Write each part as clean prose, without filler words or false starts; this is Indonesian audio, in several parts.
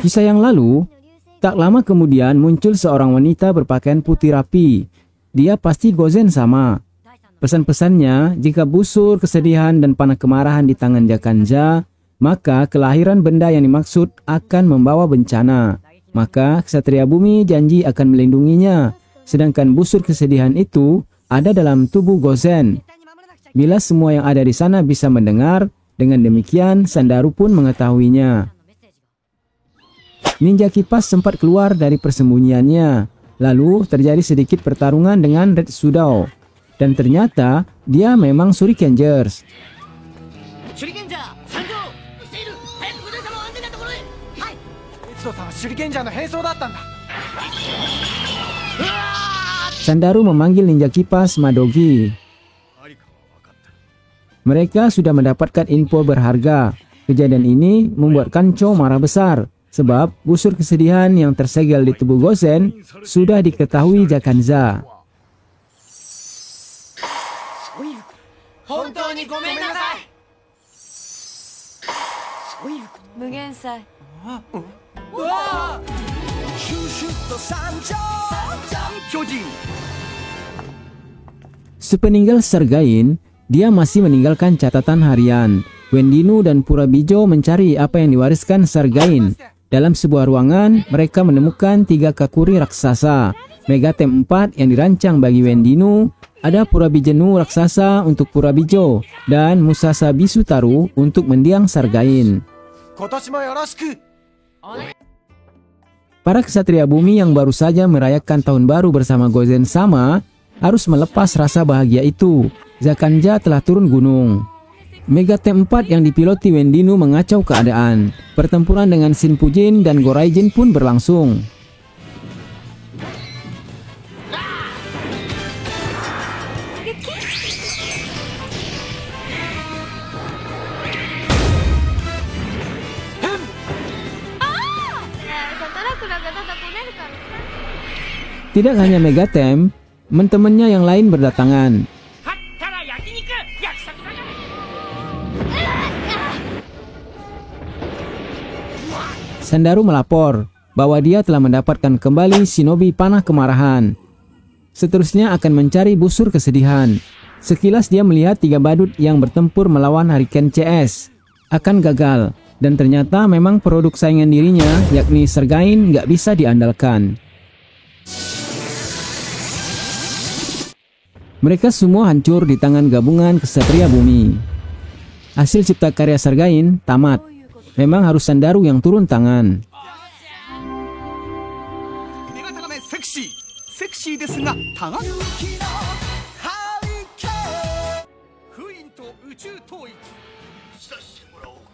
Kisah yang lalu, tak lama kemudian muncul seorang wanita berpakaian putih rapi. Dia pasti Gozen sama. Pesan-pesannya, jika busur, kesedihan, dan panah kemarahan di tangan Jakanja, maka kelahiran benda yang dimaksud akan membawa bencana. Maka Ksatria Bumi janji akan melindunginya. Sedangkan busur kesedihan itu ada dalam tubuh Gozen. Bila semua yang ada di sana bisa mendengar, dengan demikian Sandaru pun mengetahuinya. Ninja kipas sempat keluar dari persembunyiannya. Lalu terjadi sedikit pertarungan dengan Red Sudao. Dan ternyata dia memang Shurikengers. Sandaru memanggil ninja kipas Madogi. Mereka sudah mendapatkan info berharga. Kejadian ini membuat Kancho marah besar. Sebab busur kesedihan yang tersegel di tubuh Gozen sudah diketahui Jakanja. Sepeninggal Sergain, dia masih meninggalkan catatan harian. Wendinu dan Purabijo mencari apa yang diwariskan Sergain. Dalam sebuah ruangan, mereka menemukan 3 kakuri raksasa. Megatem 4 yang dirancang bagi Wendinu, ada Purabijenu raksasa untuk Purabijo, dan Musasabi Sutaru untuk mendiang Sergain. Para ksatria bumi yang baru saja merayakan tahun baru bersama Gozen sama harus melepas rasa bahagia itu. Jakanja telah turun gunung. Megatem 4 yang dipiloti Wendinu mengacau keadaan. Pertempuran dengan Shinpujin dan Goraijin pun berlangsung. Tidak hanya Megatem, teman-temannya yang lain berdatangan. Sandaru melapor bahwa dia telah mendapatkan kembali shinobi panah kemarahan. Seterusnya akan mencari busur kesedihan. Sekilas dia melihat 3 badut yang bertempur melawan Hurricane CS. Akan gagal, dan ternyata memang produk saingan dirinya, yakni Sergain, nggak bisa diandalkan. Mereka semua hancur di tangan gabungan Ksatria Bumi. Hasil cipta karya Sergain tamat. Memang harus Sandaru yang turun tangan.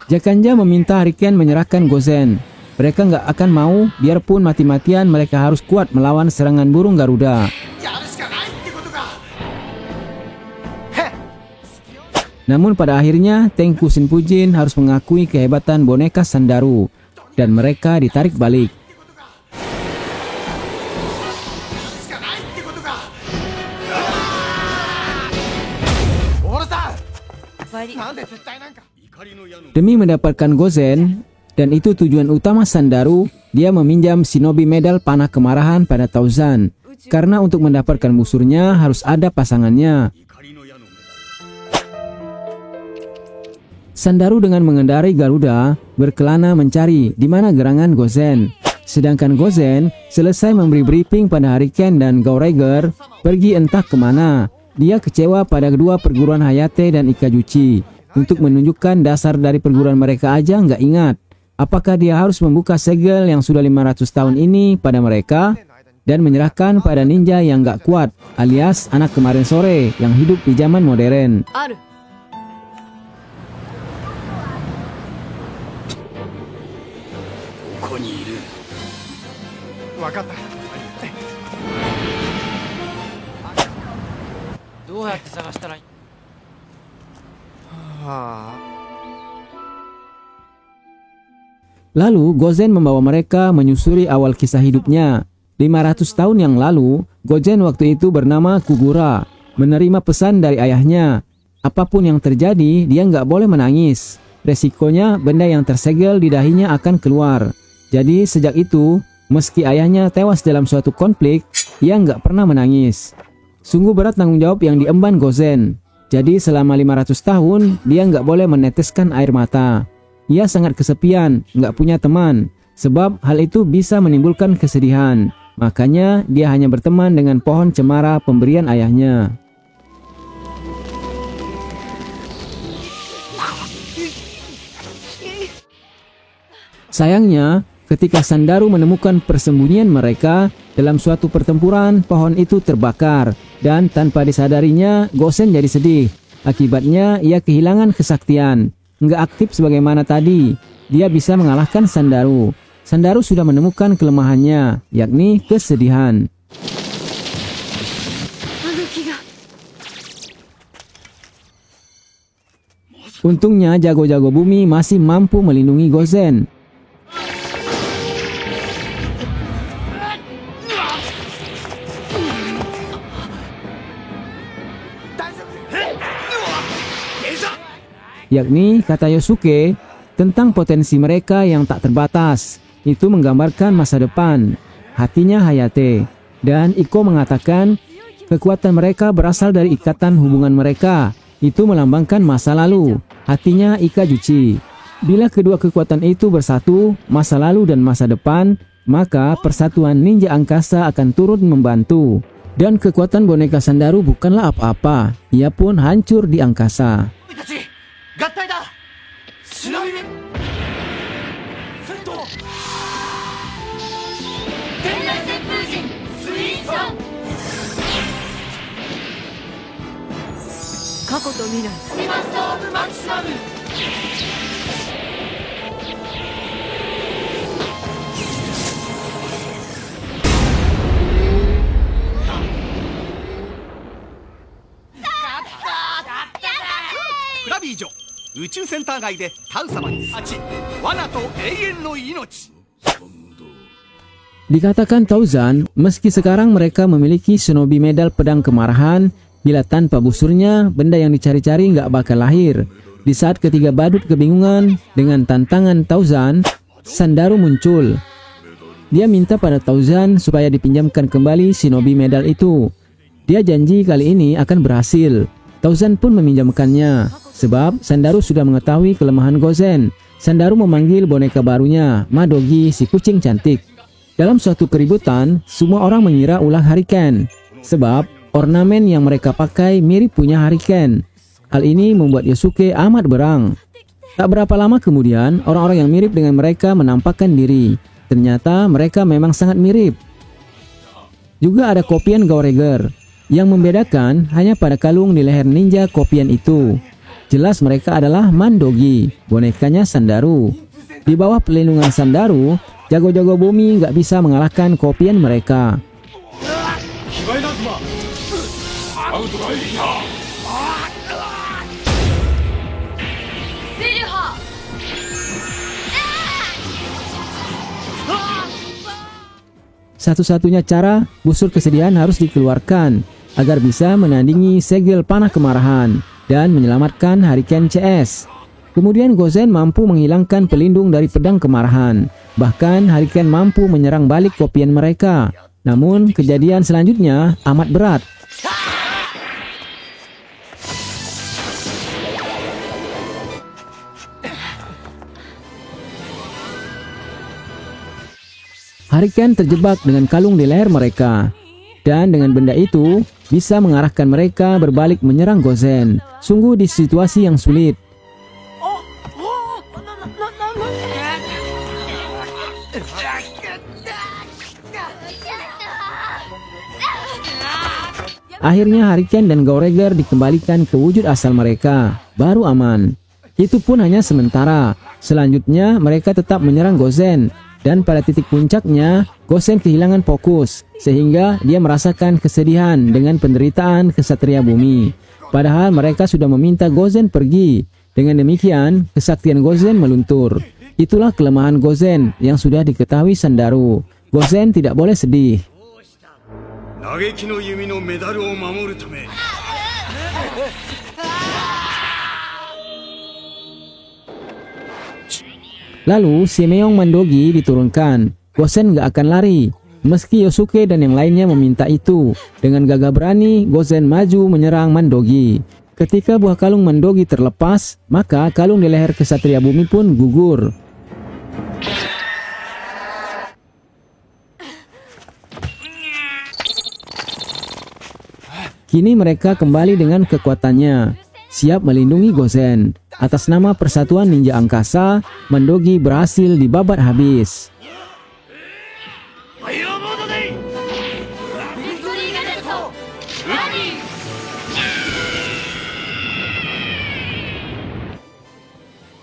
Jakanja meminta Hurricane menyerahkan Gozen. Mereka nggak akan mau, biarpun mati-matian mereka harus kuat melawan serangan burung Garuda. Namun pada akhirnya Tengku Shinpujin harus mengakui kehebatan boneka Sandaru dan mereka ditarik balik. Demi mendapatkan Gozen, dan itu tujuan utama Sandaru, dia meminjam shinobi medal panah kemarahan pada Tauzan. Karena untuk mendapatkan busurnya harus ada pasangannya. Sandaru dengan mengendarai Garuda berkelana mencari di mana gerangan Gozen. Sedangkan Gozen selesai memberi briefing pada Hurricane dan Gauraiger pergi entah kemana. Dia kecewa pada kedua perguruan Hayate dan Ikajuchi. Untuk menunjukkan dasar dari perguruan mereka aja nggak ingat. Apakah dia harus membuka segel yang sudah 500 tahun ini pada mereka dan menyerahkan pada ninja yang nggak kuat alias anak kemarin sore yang hidup di zaman modern. Lalu Gozen membawa mereka menyusuri awal kisah hidupnya. 500 tahun yang lalu, Gozen waktu itu bernama Kugura, menerima pesan dari ayahnya. Apapun yang terjadi, dia nggak boleh menangis. resikonya benda yang tersegel di dahinya akan keluar. Jadi sejak itu, meski ayahnya tewas dalam suatu konflik, ia nggak pernah menangis. Sungguh berat tanggung jawab yang diemban Gozen. Jadi selama 500 tahun, dia nggak boleh meneteskan air mata. Ia sangat kesepian, nggak punya teman, sebab hal itu bisa menimbulkan kesedihan. Makanya dia hanya berteman dengan pohon cemara pemberian ayahnya. Sayangnya, ketika Sandaru menemukan persembunyian mereka, dalam suatu pertempuran pohon itu terbakar dan tanpa disadarinya Gozen jadi sedih. Akibatnya ia kehilangan kesaktian, nggak aktif sebagaimana tadi. Dia bisa mengalahkan Sandaru. Sandaru sudah menemukan kelemahannya, yakni kesedihan. Untungnya jago-jago bumi masih mampu melindungi Gozen. Yakni kata Yosuke tentang potensi mereka yang tak terbatas. Itu menggambarkan masa depan, hatinya Hayate. Dan Iko mengatakan kekuatan mereka berasal dari ikatan hubungan mereka. Itu melambangkan masa lalu, hatinya Ikajuchi. Bila kedua kekuatan itu bersatu, masa lalu dan masa depan, maka persatuan ninja angkasa akan turut membantu. Dan kekuatan boneka Sandaru bukanlah apa-apa, ia pun hancur di angkasa. Dikatakan Tauzan, meski sekarang mereka memiliki shinobi medal pedang kemarahan, bila tanpa busurnya, benda yang dicari-cari nggak bakal lahir. Di saat ketiga badut kebingungan dengan tantangan Tauzan, Sandaru muncul. Dia minta pada Tauzan supaya dipinjamkan kembali shinobi medal itu. Dia janji kali ini akan berhasil. Tauzan pun meminjamkannya, sebab Sandaru sudah mengetahui kelemahan Gozen. Sandaru memanggil boneka barunya, Madogi, si kucing cantik. Dalam suatu keributan, semua orang mengira ulah Hariken, sebab ornamen yang mereka pakai mirip punya Hariken. Hal ini membuat Yosuke amat berang. Tak berapa lama kemudian, orang-orang yang mirip dengan mereka menampakkan diri. Ternyata mereka memang sangat mirip. Juga ada kopian Gouregger. Yang membedakan hanya pada kalung di leher ninja kopian itu. Jelas mereka adalah Mandogi, bonekanya Sandaru. Di bawah perlindungan Sandaru, jago-jago bumi nggak bisa mengalahkan kopian mereka. Satu-satunya cara, busur kesedihan harus dikeluarkan agar bisa menandingi segel panah kemarahan dan menyelamatkan Hariken CS. Kemudian Gozen mampu menghilangkan pelindung dari pedang kemarahan. Bahkan Hariken mampu menyerang balik kopian mereka. Namun kejadian selanjutnya amat berat. Hariken terjebak dengan kalung di leher mereka. Dan dengan benda itu bisa mengarahkan mereka berbalik menyerang Gozen. Sungguh di situasi yang sulit. Akhirnya Hariken dan Gouregger dikembalikan ke wujud asal mereka. Baru aman. Itu pun hanya sementara. Selanjutnya mereka tetap menyerang Gozen. Dan pada titik puncaknya, Gozen kehilangan fokus, sehingga dia merasakan kesedihan dengan penderitaan kesatria bumi. Padahal mereka sudah meminta Gozen pergi. Dengan demikian, kesaktian Gozen meluntur. Itulah kelemahan Gozen yang sudah diketahui Sandaru. Gozen tidak boleh sedih. Lalu Shimeong Mandogi diturunkan. Gozen gak akan lari, meski Yosuke dan yang lainnya meminta itu. Dengan gagah berani, Gozen maju menyerang Mandogi. Ketika buah kalung Mandogi terlepas, maka kalung di leher Kesatria Bumi pun gugur. Kini mereka kembali dengan kekuatannya, siap melindungi Gozen. Atas nama Persatuan Ninja Angkasa, Mandogi berhasil dibabat habis.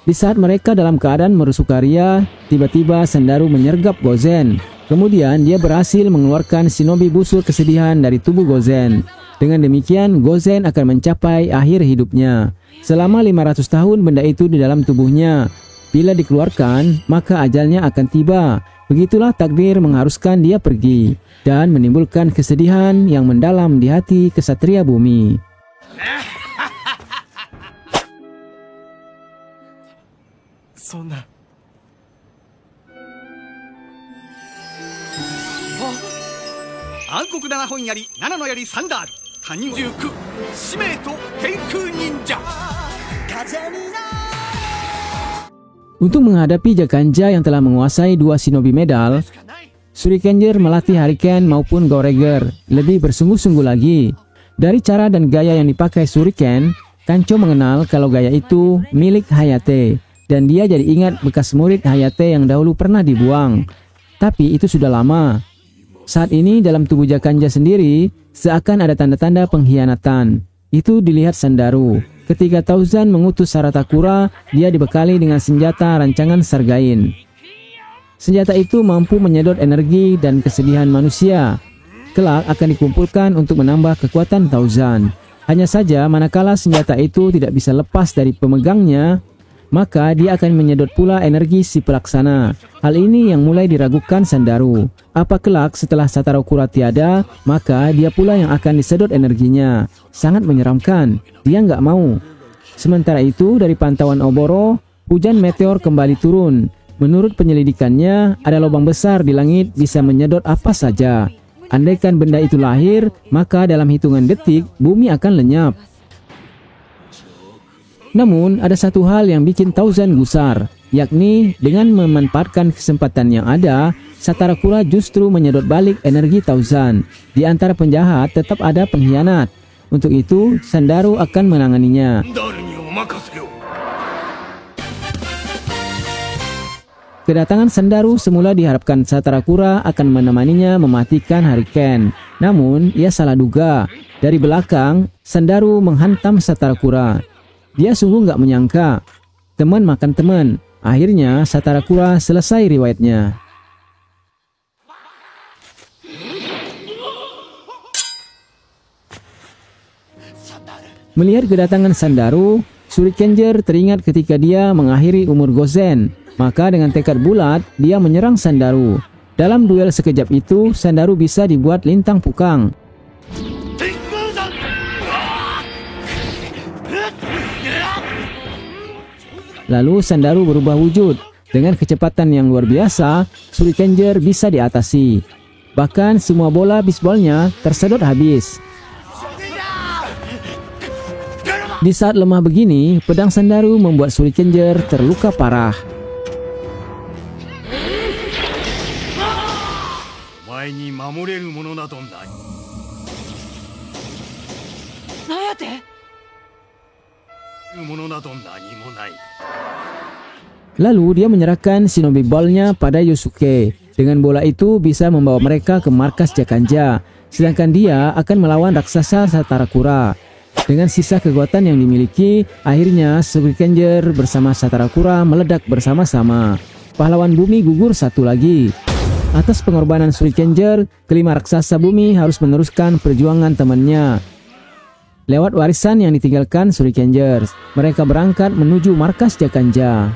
Di saat mereka dalam keadaan bersukaria, tiba-tiba Sandaru menyergap Gozen. Kemudian dia berhasil mengeluarkan shinobi busur kesedihan dari tubuh Gozen. Dengan demikian, Gozen akan mencapai akhir hidupnya. Selama 500 tahun benda itu di dalam tubuhnya. Bila dikeluarkan, maka ajalnya akan tiba. Begitulah takdir mengharuskan dia pergi dan menimbulkan kesedihan yang mendalam di hati Kesatria Bumi. Untuk menghadapi Jakanja yang telah menguasai 2 shinobi medal, Shurikenger melatih Hurricane maupun Gouregger lebih bersungguh-sungguh lagi. Dari cara dan gaya yang dipakai Shuriken, Kancho mengenal kalau gaya itu milik Hayate, dan dia jadi ingat bekas murid Hayate yang dahulu pernah dibuang. Tapi itu sudah lama. Saat ini dalam tubuh Jakanja sendiri, seakan ada tanda-tanda pengkhianatan. Itu dilihat Sandaru. Ketika Tauzan mengutus Saratakura, dia dibekali dengan senjata rancangan Sargain. Senjata itu mampu menyedot energi dan kesedihan manusia. Kelak akan dikumpulkan untuk menambah kekuatan Tauzan. Hanya saja manakala senjata itu tidak bisa lepas dari pemegangnya, maka dia akan menyedot pula energi si pelaksana. Hal ini yang mulai diragukan Sandaru. Apa kelak setelah Satarakura tiada, maka dia pula yang akan disedot energinya. Sangat menyeramkan. Dia nggak mau. Sementara itu, dari pantauan Oboro, hujan meteor kembali turun. Menurut penyelidikannya, ada lubang besar di langit bisa menyedot apa saja. Andaikan benda itu lahir, maka dalam hitungan detik, bumi akan lenyap. Namun, ada satu hal yang bikin Tauzan gusar, yakni dengan memanfaatkan kesempatan yang ada, Satarakura justru menyedot balik energi Tauzan. Di antara penjahat tetap ada pengkhianat. Untuk itu, Sandaru akan menanganinya. Kedatangan Sandaru semula diharapkan Satarakura akan menemaninya mematikan Hurricane. Namun, ia salah duga. Dari belakang, Sandaru menghantam Satarakura. Dia sungguh nggak menyangka. Teman makan teman. Akhirnya Satarakura selesai riwayatnya. Melihat kedatangan Sandaru, Shurikenger teringat ketika dia mengakhiri umur Gozen. Maka dengan tekad bulat, dia menyerang Sandaru. Dalam duel sekejap itu, Sandaru bisa dibuat lintang pukang. Lalu Sandaru berubah wujud. Dengan kecepatan yang luar biasa, Shurikenger bisa diatasi. Bahkan semua bola bisbolnya tersedot habis. Di saat lemah begini, pedang Sandaru membuat Shurikenger terluka parah. Lalu dia menyerahkan shinobi ball-nya pada Yosuke. Dengan bola itu bisa membawa mereka ke markas Jakanja. Sedangkan dia akan melawan raksasa Satarakura. Dengan sisa kekuatan yang dimiliki, akhirnya Shurikenger bersama Satarakura meledak bersama-sama. Pahlawan bumi gugur satu lagi. Atas pengorbanan Shurikenger, kelima raksasa bumi harus meneruskan perjuangan temannya. Lewat warisan yang ditinggalkan Shurikenger, mereka berangkat menuju markas Jakanja.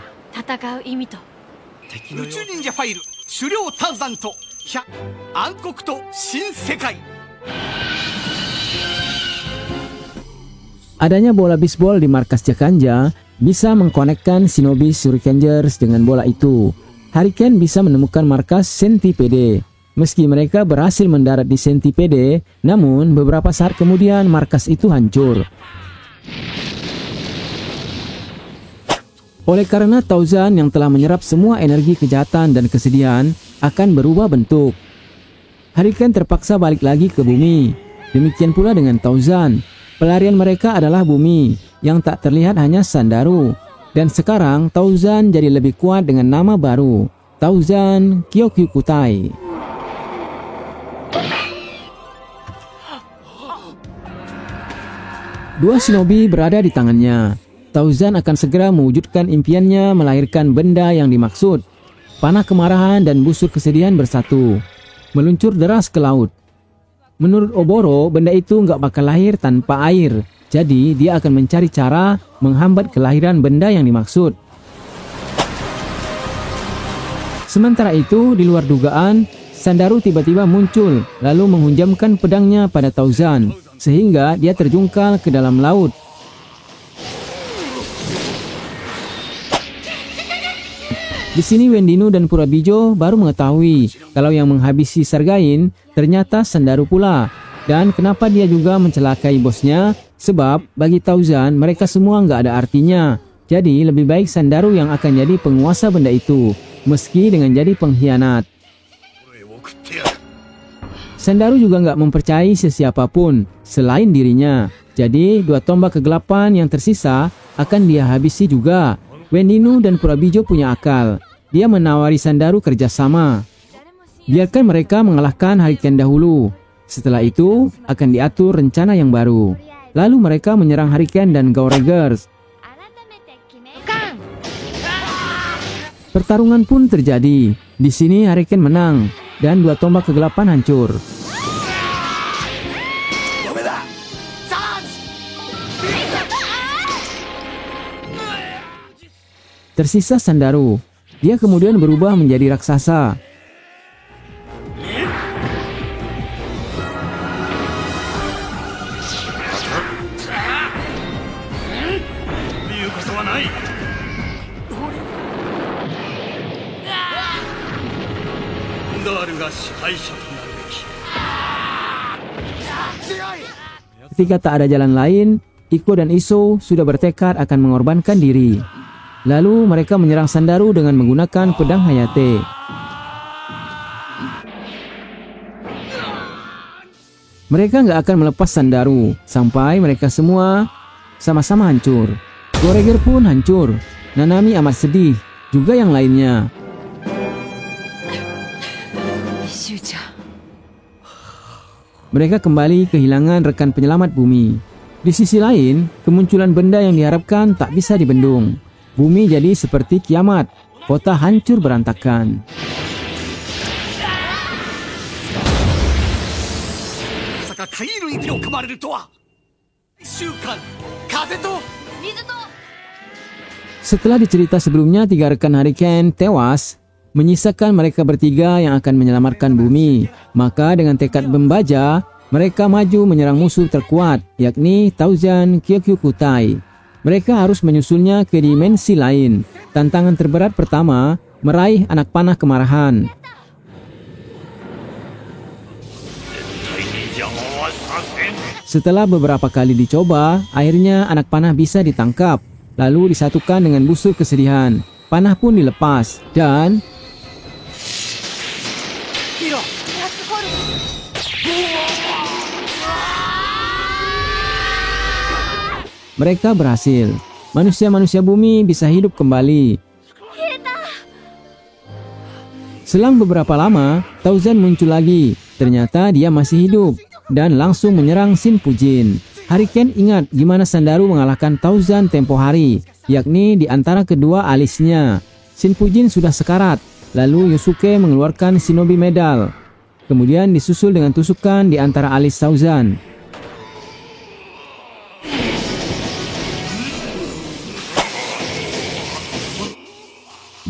Adanya bola bisbol di markas Jakanja bisa mengkonekkan Shinobi Shurikengers dengan bola itu. Hurricane bisa menemukan markas Centipede. Meski mereka berhasil mendarat di Centipede, namun beberapa saat kemudian markas itu hancur. Oleh karena Tauzan yang telah menyerap semua energi kejahatan dan kesedihan akan berubah bentuk. Hurricane terpaksa balik lagi ke bumi. Demikian pula dengan Tauzan. Pelarian mereka adalah bumi, yang tak terlihat hanya Sandaru. Dan sekarang Tauzan jadi lebih kuat dengan nama baru, Tauzan Kyokyukutai. Dua shinobi berada di tangannya. Tauzan akan segera mewujudkan impiannya melahirkan benda yang dimaksud. Panah kemarahan dan busur kesedihan bersatu, meluncur deras ke laut. Menurut Oboro, benda itu nggak bakal lahir tanpa air. Jadi, dia akan mencari cara menghambat kelahiran benda yang dimaksud. Sementara itu, di luar dugaan, Sandaru tiba-tiba muncul, lalu menghunjamkan pedangnya pada Tauzan, sehingga dia terjungkal ke dalam laut. Di sini Wendino dan Purabijo baru mengetahui kalau yang menghabisi Sargain ternyata Sandaru pula. Dan kenapa dia juga mencelakai bosnya? Sebab bagi Tauzan mereka semua nggak ada artinya. Jadi lebih baik Sandaru yang akan jadi penguasa benda itu, meski dengan jadi pengkhianat. Sandaru juga nggak mempercayai sesiapapun selain dirinya. Jadi dua tombak kegelapan yang tersisa akan dia habisi juga. Wendino dan Purabijo punya akal. Dia menawari Sandaru kerjasama. Biarkan mereka mengalahkan Hurricane dahulu. Setelah itu akan diatur rencana yang baru. Lalu mereka menyerang Hurricane dan Gouregers. Pertarungan pun terjadi. Di sini Hurricane menang dan dua tombak kegelapan hancur. Tersisa Sandaru. Dia kemudian berubah menjadi raksasa. Ketika tak ada jalan lain, Iko dan Iso sudah bertekad akan mengorbankan diri. Lalu mereka menyerang Sandaru dengan menggunakan pedang Hayate. Mereka nggak akan melepas Sandaru sampai mereka semua sama-sama hancur. Goureger pun hancur. Nanami amat sedih, juga yang lainnya. Mereka kembali kehilangan rekan penyelamat bumi. Di sisi lain, kemunculan benda yang diharapkan tak bisa dibendung. Bumi jadi seperti kiamat, kota hancur berantakan. Setelah dicerita sebelumnya 3 rekan Hurricane tewas, menyisakan mereka bertiga yang akan menyelamatkan bumi. Maka dengan tekad membaja, mereka maju menyerang musuh terkuat, yakni Tauzan Kyokyukutai. Mereka harus menyusulnya ke dimensi lain. Tantangan terberat pertama, meraih anak panah kemarahan. Setelah beberapa kali dicoba, akhirnya anak panah bisa ditangkap. Lalu disatukan dengan busur kesedihan. Panah pun dilepas dan mereka berhasil. Manusia-manusia bumi bisa hidup kembali. Selang beberapa lama, Tauzan muncul lagi. Ternyata dia masih hidup dan langsung menyerang Shinfujin. Hurricane ingat gimana Sandaru mengalahkan Tauzan tempo hari, yakni di antara kedua alisnya. Shinfujin sudah sekarat. Lalu Yosuke mengeluarkan Shinobi Medal. Kemudian disusul dengan tusukan di antara alis Tauzan.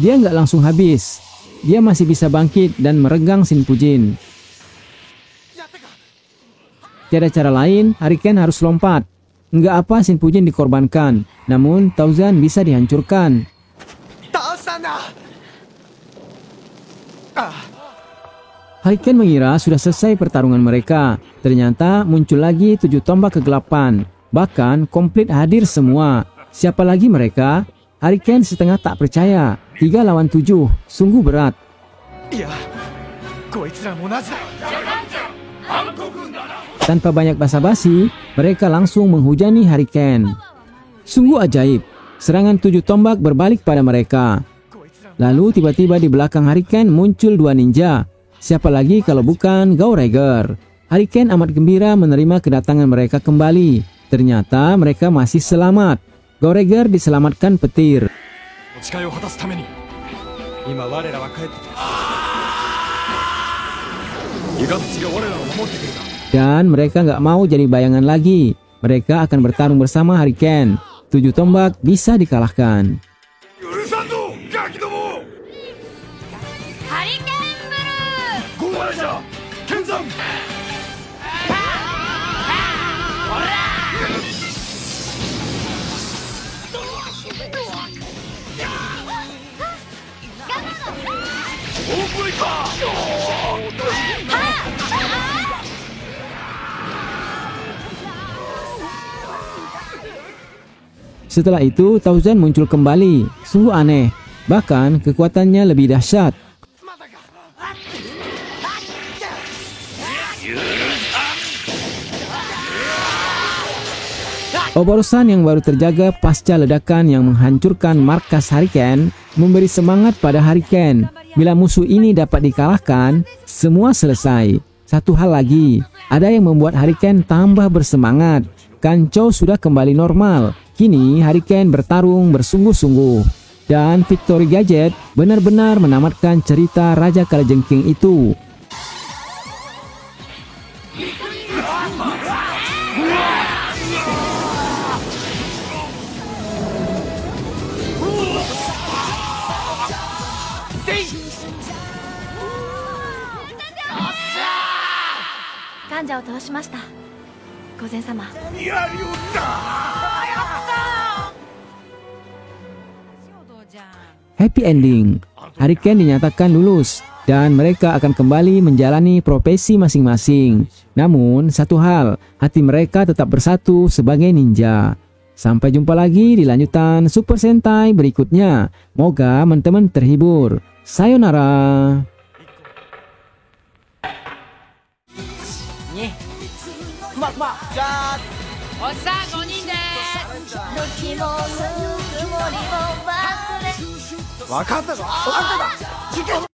Dia nggak langsung habis. Dia masih bisa bangkit dan meregang Shinfujin. Tiada cara lain, Hurricane harus lompat. Nggak apa Shin Fujin dikorbankan, namun Tauzan bisa dihancurkan. Hurricane mengira sudah selesai pertarungan mereka. Ternyata muncul lagi 7 tombak kegelapan. Bahkan komplit hadir semua. Siapa lagi mereka? Hurricane setengah tak percaya. 3 lawan 7, sungguh berat. Tanpa banyak basa-basi, mereka langsung menghujani Hurricane. Sungguh ajaib, serangan 7 tombak berbalik pada mereka. Lalu tiba-tiba di belakang Hurricane muncul 2 ninja. Siapa lagi kalau bukan Goureiger. Hurricane amat gembira menerima kedatangan mereka kembali. Ternyata mereka masih selamat. Goureiger diselamatkan petir. Dan mereka nggak mau jadi bayangan lagi. Mereka akan bertarung bersama Hurricane. 7 tombak bisa dikalahkan. Setelah itu, Tauzan muncul kembali. Sungguh aneh. Bahkan, kekuatannya lebih dahsyat. Oborosan yang baru terjaga pasca ledakan yang menghancurkan markas Hurricane memberi semangat pada Hurricane. Bila musuh ini dapat dikalahkan, semua selesai. Satu hal lagi, ada yang membuat Hurricane tambah bersemangat. Kancau sudah kembali normal. Kini Hurricane bertarung bersungguh-sungguh. Dan Victory Gadget benar-benar menamatkan cerita Raja Kalajengking itu. Ganjaを通しました。御前様。Happy ending. Hurricane dinyatakan lulus dan mereka akan kembali menjalani profesi masing-masing. Namun, satu hal, hati mereka tetap bersatu sebagai ninja. Sampai jumpa lagi di lanjutan Super Sentai berikutnya. Moga teman-teman terhibur. Sayonara. じゃあおっさん5人でどっちもぬくもりを忘れ分かったぞあんただ事件